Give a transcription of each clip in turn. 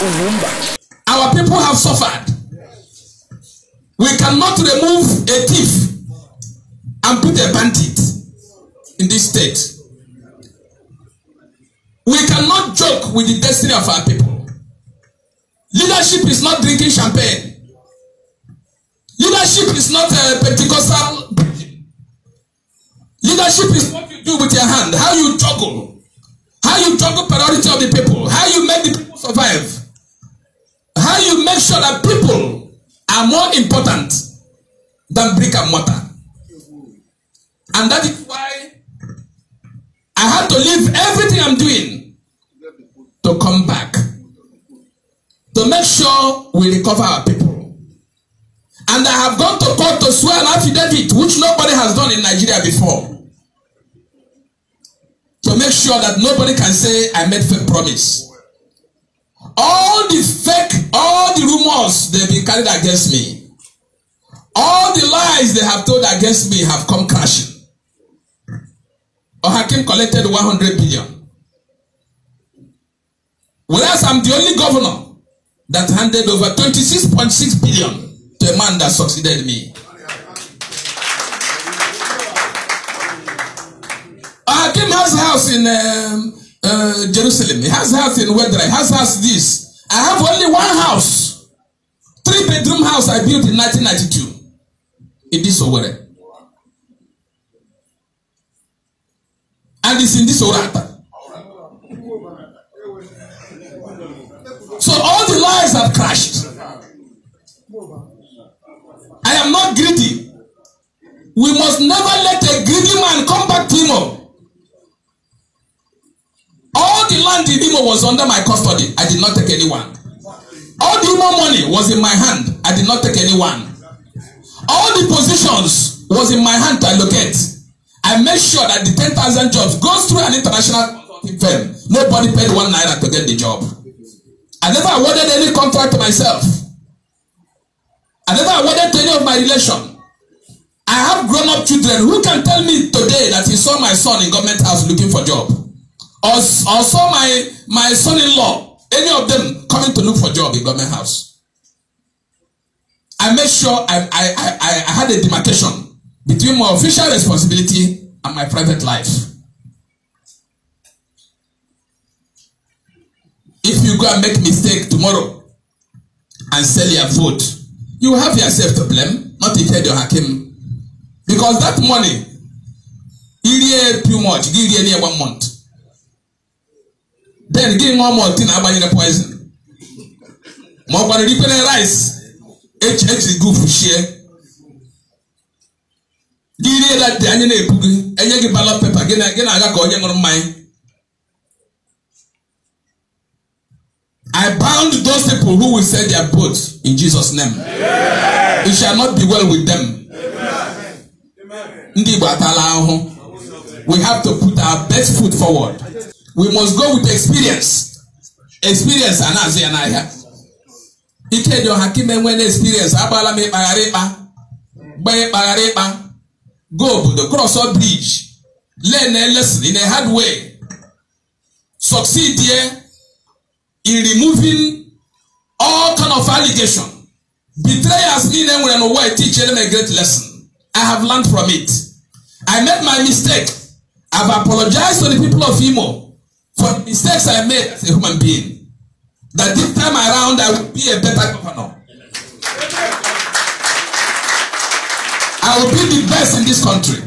Our people have suffered. We cannot remove a thief and put a bandit in this state. We cannot joke with the destiny of our people. Leadership is not drinking champagne. Leadership is not a Pentecostal. Leadership is what you do with your hand. How you juggle. How you juggle priority of the people. How you make the people survive. How you make sure that people are more important than brick and mortar. And that is why I had to leave everything I'm doing to come back. To make sure we recover our people. And I have gone to court to swear an affidavit, which nobody has done in Nigeria before. To make sure that nobody can say I made fake promise. All the rumors they've been carried against me, all the lies they have told against me have come crashing. Ohakim collected 100 billion. Whereas I'm the only governor that handed over 26.6 billion to a man that succeeded me. Ohakim has a house in Jerusalem. He has a house in Wedra. He has a house this. I have only one house. 3-bedroom house I built in 1992. In this Owerri. And it's in this Orata. So all the lies have crashed. I am not greedy. We must never let a greedy man come back to Imo. All the land in Imo was under my custody. I did not take anyone. All the Imo money was in my hand. I did not take anyone. All the positions was in my hand to allocate. I made sure that the 10,000 jobs goes through an international consulting firm. Nobody paid 1 naira to get the job. I never awarded any contract to myself. I never awarded to any of my relation. I have grown-up children who can tell me today that he saw my son in government house looking for job. Or saw my son-in-law, any of them coming to look for job in government house. I made sure I had a demarcation between my official responsibility and my private life. If you go and make mistake tomorrow and sell your vote, you have yourself to blame, not Ikedio Hakim. Because that money, it too much, give you near 1 month. Then give 1 more thing about the poison. More than the rice, is good for share. Give you that the onion and you give ballot paper again. I got going on mine. I bound those people who will sell their boats in Jesus' name. Amen. It shall not be well with them. Amen. We have to put our best foot forward. We must go with experience. Experience and as and I have. Ikedio Hakim when experience abala me bagarepa. Go to the cross bridge. Learn a lesson in a hard way. Succeed here in removing all kind of allegation. Betrayers in them when I teach them a great lesson. I have learned from it. I made my mistake. I've apologized to the people of Imo for the mistakes I made as a human being. That this time around I will be a better governor. I will be the best in this country.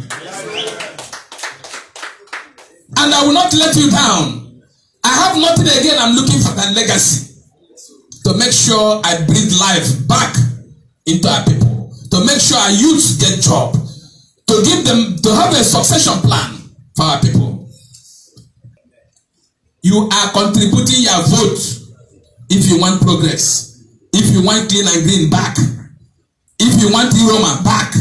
And I will not let you down. I have nothing again. I'm looking for that legacy. To make sure I breathe life back into our people. To make sure our youths get job. To give them, to have a succession plan for our people. You are contributing your vote if you want progress. If you want clean and green back. If you want Iroma back.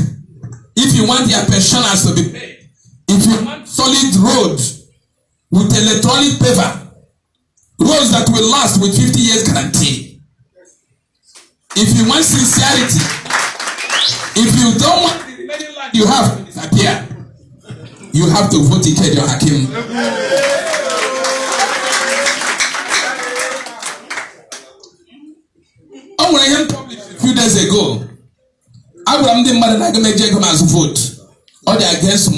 If you want your pensioners to be paid. If you want solid roads with electronic paver. Roads that will last with 50 years guarantee. If you want sincerity. If you don't want the remaining life you have to disappear. You have to vote Ikedio Hakim. few days ago, Abraham didn't matter like me Jacob as vote. Or they against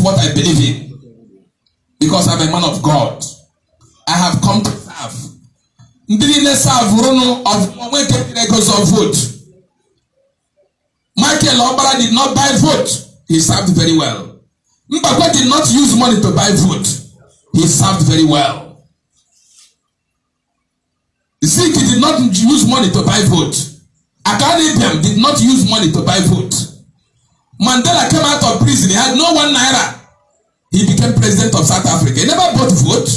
what I believe in. Because I'm a man of God. I have come to serve. Ndine serve Rono of vote. Michael Obara did not buy vote. He served very well. Mbakwe did not use money to buy vote. He served very well. Zeke did not use money to buy vote. Akanibiam did not use money to buy vote. Mandela came out of prison. He had no 1 naira. He became president of South Africa. He never bought vote.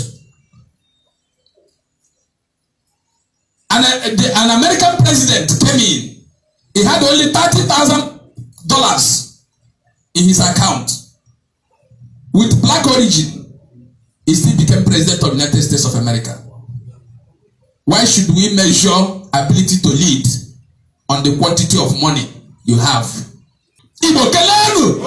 An American president came in. He had only $30,000 in his account. With black origin, he still became president of the United States of America. Why should we measure ability to lead on the quantity of money you have? Igbo kelelu!